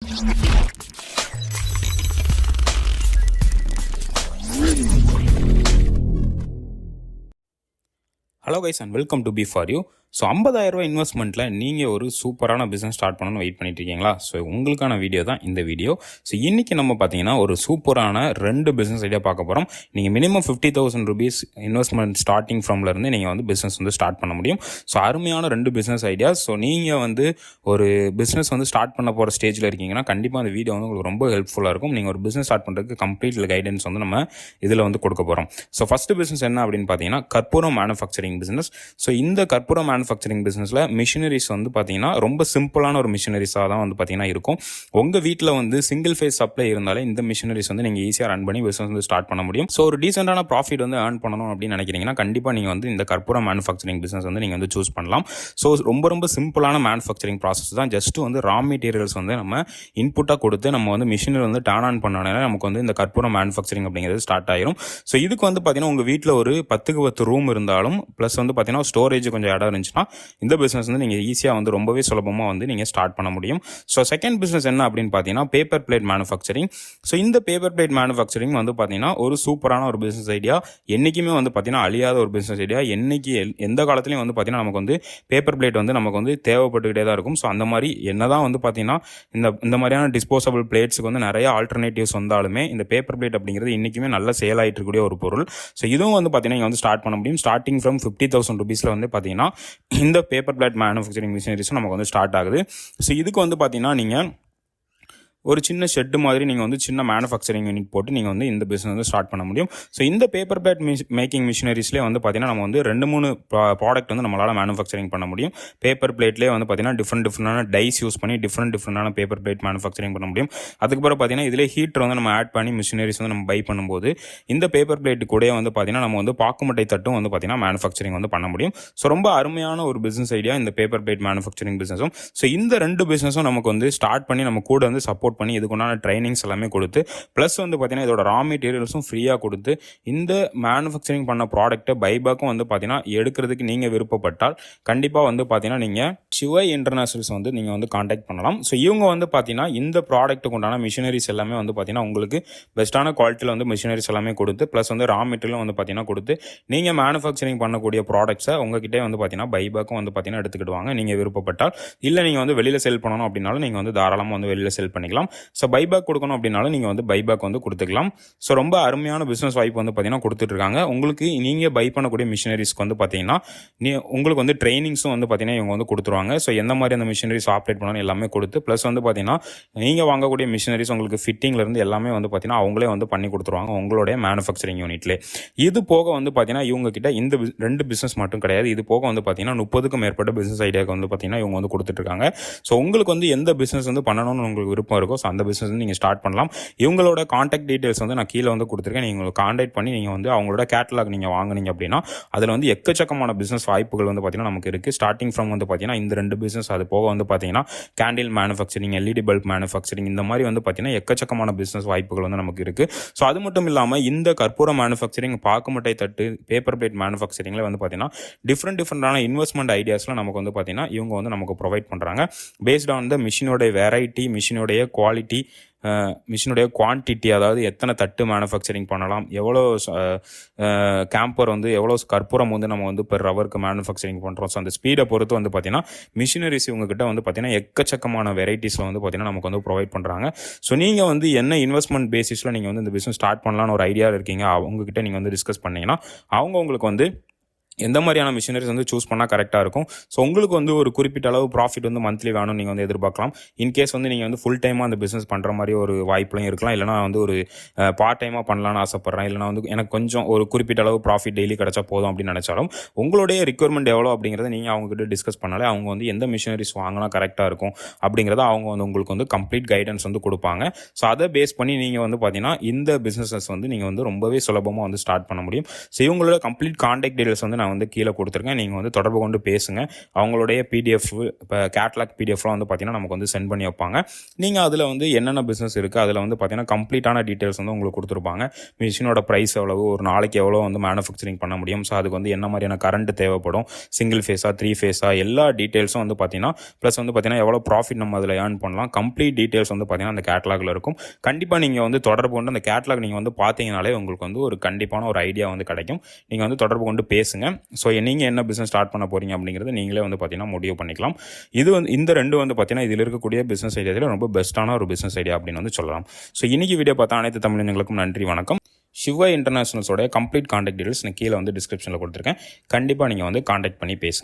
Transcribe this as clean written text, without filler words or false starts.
Hello guys and welcome to B for you. So 50,000 இன்வெஸ்ட்மெண்ட்டில் நீங்கள் ஒரு சூப்பரான பிஸ்னஸ் ஸ்டார்ட் பண்ணணும்னு வெயிட் பண்ணிட்டு இருக்கீங்களா? ஸோ உங்களுக்கான வீடியோ தான் இந்த வீடியோ. ஸோ இன்றைக்கி நம்ம பார்த்தீங்கன்னா ஒரு சூப்பரான 2 பிஸ்னஸ் ஐடியா பார்க்க போகிறோம். நீங்கள் மினிமம் 50,000 rupees இன்வெஸ்ட்மெண்ட் ஸ்டார்டிங் ஃப்ரம்லேருந்து நீங்கள் வந்து பிஸ்னஸ் வந்து ஸ்டார்ட் பண்ண முடியும். ஸோ அருமையான 2 பிஸ்னஸ் ஐடியாஸ். ஸோ நீங்கள் வந்து ஒரு பிஸ்னஸ் வந்து ஸ்டார்ட் பண்ண போகிற ஸ்டேஜில் இருக்கீங்கன்னா கண்டிப்பாக அந்த வீடியோ வந்து உங்களுக்கு ரொம்ப ஹெல்ப்ஃபுல்லாக இருக்கும். நீங்கள் ஒரு பிஸ்னஸ் ஸ்டார்ட் பண்ணுறதுக்கு கம்ப்ளீட் கைடன்ஸ் வந்து நம்ம இதில் வந்து கொடுக்க போகிறோம். ஸோ ஃபஸ்ட்டு பிஸ்னஸ் என்ன அப்படின்னு பார்த்தீங்கன்னா கற்பூரம் மேனுஃபேக்சரிங் பிஸ்னஸ். ஸோ இந்த கற்பூரம் மேனுஃபேக்சரிங் பிஸ்னஸில் மிஷினரிஸ் வந்து பார்த்தீங்கன்னா ரொம்ப சிம்பிளான ஒரு மிஷினரிஸாக தான் வந்து பார்த்தீங்கன்னா இருக்கும். உங்கள் வீட்டில் வந்து சிங்கிள் ஃபேஸ் சப்ளை இருந்தாலே இந்த மிஷினரிஸ் வந்து நீங்கள் ஈஸியாக ரன் பண்ணி பிஸ்னஸ் வந்து ஸ்டார்ட் பண்ண முடியும். ஸோ ஒரு டீசென்டான ப்ராஃபிட் வந்து ஏர்ன் பண்ணணும் அப்படின்னு நினைக்கிறீங்கன்னா கண்டிப்பாக நீங்கள் வந்து இந்த கற்பூரம் மேனுஃபேக்சரிங் பிஸ்னஸ் வந்து நீங்கள் வந்து சூஸ் பண்ணலாம். ஸோ ரொம்ப சிம்பிளான மேனுஃபேக்சரிங் ப்ராசஸ் தான். ஜஸ்ட் வந்து ரா மெட்டீரியல்ஸ் வந்து நம்ம இன்புட்டாக கொடுத்து நம்ம வந்து மிஷினரி வந்து டர்ன் ஆன் பண்ணோன்னா நமக்கு வந்து இந்த கற்பூரம் மேனுஃபேக்சரிங் அப்படிங்கிறது ஸ்டார்ட் ஆயிரும். ஸோ இதுக்கு வந்து பார்த்தீங்கன்னா உங்கள் வீட்டில் ஒரு 10க்கு 10 ரூம் இருந்தாலும் ப்ளஸ் வந்து பார்த்தீங்கன்னா ஸ்டோரேஜ் கொஞ்சம் இடம் இருந்துச்சுன்னா இந்த பிஸ்னஸ் வந்து நீங்கள் ஈஸியாக வந்து ரொம்பவே சுலபமாக வந்து நீங்கள் ஸ்டார்ட் பண்ண முடியும். ஸோ செகண்ட் பிஸ்னஸ் என்ன அப்படின்னு பார்த்தீங்கன்னா பேப்பர் பிளேட் மேனுஃபேக்சரிங். ஸோ இந்த பேப்பர் பிளேட் மேனுஃபேக்சரிங் வந்து பார்த்தீங்கன்னா ஒரு சூப்பரான ஒரு பிஸ்னஸ் ஐடியா. என்றைக்குமே வந்து பார்த்தீங்கன்னா அழியாத ஒரு பிஸ்னஸ் ஐடியா. என்னைக்கு எந்த காலத்துலையும் வந்து பார்த்தீங்கன்னா நமக்கு வந்து பேப்பர் பிளேட் வந்து நமக்கு வந்து தேவைப்பட்டுக்கிட்டே தான் இருக்கும். ஸோ அந்த மாதிரி என்னதான் வந்து பார்த்தீங்கன்னா இந்த மாதிரியான டிஸ்போசபிள் பிளேட்ஸுக்கு வந்து நிறைய ஆல்டர்னேட்டிவ்ஸ் வந்தாலுமே இந்த பேப்பர் பிளேட் அப்படிங்கிறது என்றைக்குமே நல்ல சேல் ஆகிட்டு இருக்கக்கூடிய ஒரு பொருள். ஸோ இதுவும் வந்து பார்த்தீங்கன்னா நீங்கள் வந்து ஸ்டார்ட் பண்ண முடியும். ஸ்டார்டிங் ஃப்ரம் 50,000 rupeesல வந்து பார்த்தீங்கன்னா இந்த பேப்பர் பிளேட் மேனுஃபேக்சரிங் மிஷினரிஸும் நமக்கு வந்து ஸ்டார்ட் ஆகுது. ஸோ இதுக்கு வந்து பார்த்தீங்கன்னா நீங்கள் ஒரு சின்ன ஷெட்டு மாதிரி நீங்கள் வந்து சின்ன மேனுஃபேக்சரிங் யூனிட் போட்டு நீங்கள் வந்து இந்த பிஸ்னஸ் வந்து ஸ்டார்ட் பண்ண முடியும். ஸோ இந்த பேப்பர் பிளேட் மேக்கிங் மிஷினரிஸ்லேயே வந்து பார்த்தீங்கன்னா நம்ம வந்து 2-3 ப்ராடக்ட் வந்து நம்மளால் மேனுஃபேக்சரிங் பண்ண முடியும். பேப்பர் பிளேட்லேயே வந்து பார்த்தீங்கன்னா டிஃப்ரெண்டான டைஸ் யூஸ் பண்ணி டிஃப்ரெண்டான பேப்பர் பிளேட் மேனுஃபேக்சரிங் பண்ண முடியும். அதுக்கப்புறம் பார்த்தீங்கன்னா இதிலே ஹீட்டர் வந்து நம்ம ஆட் பண்ணி மிஷினரிஸ் வந்து நம்ம பை பண்ணும்போது இந்த பேப்பர் பிளேட் கூட வந்து பார்த்தீங்கன்னா நம்ம வந்து பாக்குமட்டை தட்டும் வந்து பார்த்தீங்கன்னா மேனுஃபேக்சரிங் வந்து பண்ண முடியும். ஸோ ரொம்ப அருமையான ஒரு பிஸ்னஸ் ஐடியா இந்த பேப்பர் பிளேட் மேனுஃபேக்சரிங் பிஸ்னஸும். ஸோ இந்த 2 பிஸ்னஸும் நமக்கு வந்து ஸ்டார்ட் பண்ணி நம்ம கூட வந்து சப்போர்ட் பண்ணி இதுக்குண்டான ட்ரைனிங்ஸ் எல்லாமே கொடுத்து ப்ளஸ் வந்து பார்த்தீங்கன்னா இதோட ரா மெட்டீரியல்ஸும் ஃப்ரீயாக கொடுத்து இந்த மேனுஃபேக்சரிங் பண்ண ப்ராடக்ட்டை பைபேக்கும் வந்து பார்த்தீங்கன்னா எடுக்கிறதுக்கு நீங்கள் விருப்பப்பட்டால் கண்டிப்பாக வந்து பார்த்தீங்கன்னா நீங்கள் சிவை இன்டர்நேஷனல்ஸ் வந்து நீங்கள் வந்து காண்டாக்ட் பண்ணலாம். ஸோ இவங்க வந்து பார்த்தீங்கன்னா இந்த ப்ராடக்ட்டுக்கு உண்டான மிஷினரிஸ் எல்லாமே வந்து பார்த்தீங்கன்னா உங்களுக்கு பெஸ்ட்டான குவாலிட்டியில் வந்து மிஷினரிஸ் எல்லாமே கொடுத்து ப்ளஸ் வந்து ரா மெட்டீரியலும் வந்து பார்த்தீங்கன்னா கொடுத்து நீங்கள் மேனுஃபேக்சரிங் பண்ணக்கூடிய ப்ராடக்ட்ஸை உங்ககிட்டே வந்து பார்த்தீங்கன்னா பைபேக்கும் வந்து பார்த்தீங்கன்னா எடுத்துக்கிடுவாங்க நீங்கள் விருப்பப்பட்டால். இல்லை நீங்கள் வந்து வெளியில் செல் பண்ணணும் அப்படின்னாலும் நீங்கள் வந்து தாராளமாக வந்து வெளியில் செல் பண்ணிக்கலாம். ஸோ பைபேக் கொடுக்கணும் அப்படின்னாலும் நீங்கள் வந்து பைபேக் வந்து கொடுத்துக்கலாம். ஸோ ரொம்ப அருமையான பிஸ்னஸ் வாய்ப்பு வந்து பார்த்தீங்கன்னா கொடுத்துட்ருக்காங்க. உங்களுக்கு நீங்கள் பை பண்ணக்கூடிய மிஷினரிஸ்க்கு வந்து பார்த்தீங்கன்னா உங்களுக்கு வந்து ட்ரைனிங்ஸும் வந்து பார்த்தீங்கன்னா இவங்க வந்து கொடுத்துருவாங்க. ஸோ எந்த மாதிரி அந்த மிஷினரிஸ் ஆப்ரேட் பண்ணணும் எல்லாமே கொடுத்து ப்ளஸ் வந்து பார்த்தீங்கன்னா நீங்கள் வாங்கக்கூடிய மிஷினரிஸ் உங்களுக்கு ஃபிட்டிங்லேருந்து எல்லாமே வந்து பார்த்தீங்கன்னா அவங்களே வந்து பண்ணி கொடுத்துருவாங்க உங்களுடைய மேனுஃபேக்சரிங் யூனிட்லேயே. இது போக வந்து பார்த்தீங்கன்னா இவங்க கிட்ட இந்த 2 பிஸ்னஸ் மட்டும் கிடையாது. இது போக வந்து பார்த்தீங்கன்னா 30க்கும் மேற்பட்ட பிஸ்னஸ் ஐடியாவுக்கு வந்து பார்த்தீங்கன்னா இவங்க வந்து கொடுத்துட்ருக்காங்க. ஸோ உங்களுக்கு வந்து எந்த பிஸ்னஸ் வந்து பண்ணணும்னு உங்களுக்கு விருப்பம் இருக்கோ ஸோ அந்த பிஸ்னஸ் வந்து நீங்கள் ஸ்டார்ட் பண்ணலாம். இவங்களோட காண்டாக்ட் டீட்டெயில்ஸ் வந்து நான் கீழே வந்து கொடுத்துருக்கேன். நீங்கள் காண்டாக்ட் பண்ணி நீங்கள் வந்து அவங்களோட கேட்டலாக் நீங்கள் வாங்குனீங்க அப்படின்னா அதில் வந்து எக்கச்சக்கமான பிஸ்னஸ் வாய்ப்புகள் வந்து பார்த்தீங்கன்னா நமக்கு இருக்குது. ஸ்டார்டிங் ஃப்ரம் வந்து பார்த்தீங்கன்னா இந்த 2 பிஸ்னஸ் அது போக வந்து பார்த்தீங்கன்னா candle manufacturing, LED bulb manufacturing இந்த மாதிரி வந்து பார்த்தீங்கன்னா எக்கச்சக்கமான பிஸ்னஸ் வாய்ப்புகள் வந்து நமக்கு இருக்குது. ஸோ அது மட்டும் இல்லாமல் இந்த கற்பூரம் மேனுஃபேக்சரிங், பாக்குமட்டை தட்டு, பேப்பர் பிளேட் மேனுஃபேக்சரிங்கில் வந்து பார்த்தீங்கன்னா டிஃப்ரெண்டான இன்வெஸ்ட்மெண்ட் ஐடியாஸ்லாம் நமக்கு வந்து பார்த்தீங்கன்னா இவங்க வந்து நமக்கு ப்ரொவைட் பண்ணுறாங்க. பேஸ்ட் ஆன் த மிஷினோடைய வெரைட்டி, மிஷினுடைய குவாலிட்டி, மிஷினுடைய குவான்டிட்டி, அதாவது எத்தனை தட்டு மேனுஃபேக்சரிங் பண்ணலாம், எவ்வளோ கேம்பர் வந்து எவ்வளோ கற்பூரம் வந்து நம்ம வந்து பெர் ஹவருக்கு மேனுஃபேக்சரிங் பண்ணுறோம். ஸோ அந்த ஸ்பீடை பொறுத்து வந்து பார்த்தீங்கன்னா மிஷினரிஸ் இவங்ககிட்ட வந்து பார்த்தீங்கன்னா எக்கச்சக்கமான வெரைட்டிஸில் வந்து பார்த்தீங்கன்னா நமக்கு வந்து ப்ரொவைட் பண்ணுறாங்க. ஸோ நீங்கள் வந்து என்ன இன்வெஸ்ட்மெண்ட் பேசிஸில் நீங்கள் வந்து இந்த பிஸ்னஸ் ஸ்டார்ட் பண்ணலான்னு ஒரு ஐடியா இருக்கீங்க அவங்ககிட்ட நீங்கள் வந்து டிஸ்கஸ் பண்ணிங்கன்னா அவங்க உங்களுக்கு வந்து எந்த மாதிரியான மிஷினரிஸ் வந்து சூஸ் பண்ணால் கரெக்டாக இருக்கும். ஸோ உங்களுக்கு வந்து ஒரு குறிப்பிட்ட அளவு ப்ராஃபிட் வந்து மந்த்லி வேணும் நீங்கள் வந்து எதிர்பார்க்கலாம். இன்கேஸ் வந்து நீங்கள் வந்து ஃபுல் டைமாக அந்த பிஸ்னஸ் பண்ணுற மாதிரி ஒரு வாய்ப்புலையும் இருக்கலாம். இல்லைனா வந்து ஒரு பார்ட் டைமாக பண்ணலான்னு ஆசைப்பட்றேன், இல்லைனா வந்து எனக்கு கொஞ்சம் ஒரு குறிப்பிட்ட அளவு ப்ராஃபிட் டெய்லி கிடச்சா போதும் அப்படின்னு நினச்சாலும் உங்களுடைய ரிக்வயர்மெண்ட் எவ்வளோ அப்படிங்கிறத நீங்கள் அவங்ககிட்ட டிஸ்கஸ் பண்ணாலே அவங்க வந்து எந்த மிஷினரிஸ் வாங்கினா கரெக்டாக இருக்கும் அப்படிங்கிறத அவங்க வந்து உங்களுக்கு வந்து கம்ப்ளீட் கைடன்ஸ் வந்து கொடுப்பாங்க. ஸோ அதை பேஸ் பண்ணி நீங்கள் வந்து பார்த்தீங்கன்னா இந்த பிஸ்னஸஸ் வந்து நீங்கள் வந்து ரொம்பவே சுலபமாக வந்து ஸ்டார்ட் பண்ண முடியும். ஸோ இவங்களோட கம்ப்ளீட் கான்டாக்ட் டீடைல்ஸ் வந்து நான் நான் வந்து கீழே கொடுத்துருக்கேன். நீங்கள் வந்து தொடர்பு கொண்டு பேசுங்க. அவங்களுடைய பிடிஎஃப் இப்போ கேட்லாக் பிடிஎஃப்லாம் வந்து பார்த்தீங்கன்னா நமக்கு வந்து சென்ட் பண்ணி வைப்பாங்க. நீங்கள் அதில் வந்து என்னென்ன பிஸ்னஸ் இருக்குது அதில் வந்து பார்த்தீங்கன்னா கம்ப்ளீட்டான டீட்டெயில்ஸ் வந்து உங்களுக்கு கொடுத்துருப்பாங்க. மிஷினோட ப்ரைஸ் எவ்வளவு, ஒரு நாளைக்கு எவ்வளோ வந்து மேனுஃபேக்சரிங் பண்ண முடியும், ஸோ அதுக்கு வந்து என்ன மாதிரியான கரண்ட் தேவைப்படும், சிங்கிள் ஃபேஸாக 3 ஃபேஸாக எல்லா டீட்டெயில்ஸும் வந்து பார்த்தீங்கன்னா ப்ளஸ் வந்து பார்த்தீங்கன்னா எவ்வளோ ப்ராஃபிட் நம்ம அதில் ஏர்ன் பண்ணலாம், கம்ப்ளீட் டீட்டெயில்ஸ் வந்து பார்த்தீங்கன்னா அந்த கேட்லாகில் இருக்கும். கண்டிப்பாக நீங்கள் வந்து தொடர்பு கொண்டு அந்த கேட்லாக் நீங்கள் வந்து பார்த்தீங்கனாலே உங்களுக்கு வந்து ஒரு கண்டிப்பான ஒரு ஐடியா வந்து கிடைக்கும். நீங்கள் வந்து தொடர்பு கொண்டு பேசுங்க. ஸோ நீங்கள் என்ன பிஸ்னஸ் ஸ்டார்ட் பண்ண போகிறீங்க அப்படிங்கிறது நீங்களே வந்து பார்த்தீங்கன்னா முடிவு பண்ணிக்கலாம். இது வந்து இந்த ரெண்டு வந்து பார்த்தீங்கன்னா இதில் இருக்கக்கூடிய பிஸ்னஸ் ஐடியாவில் ரொம்ப பெஸ்ட்டான ஒரு பிஸ்னஸ் ஐடியா அப்படின்னு வந்து சொல்லலாம். ஸோ இன்றைக்கி வீடியோ பார்த்தா அனைத்து தமிழர்களுக்கும் நன்றி, வணக்கம். சிவா இன்டர்நேஷனல்ஸோடைய கம்ப்ளீட் கான்டாக்ட் டீடைல்ஸ் நான் கீழே வந்து டிஸ்கிரிப்ஷனில் கொடுத்துருக்கேன். கண்டிப்பாக நீங்கள் வந்து கான்டாக்ட் பண்ணி பேசுங்க.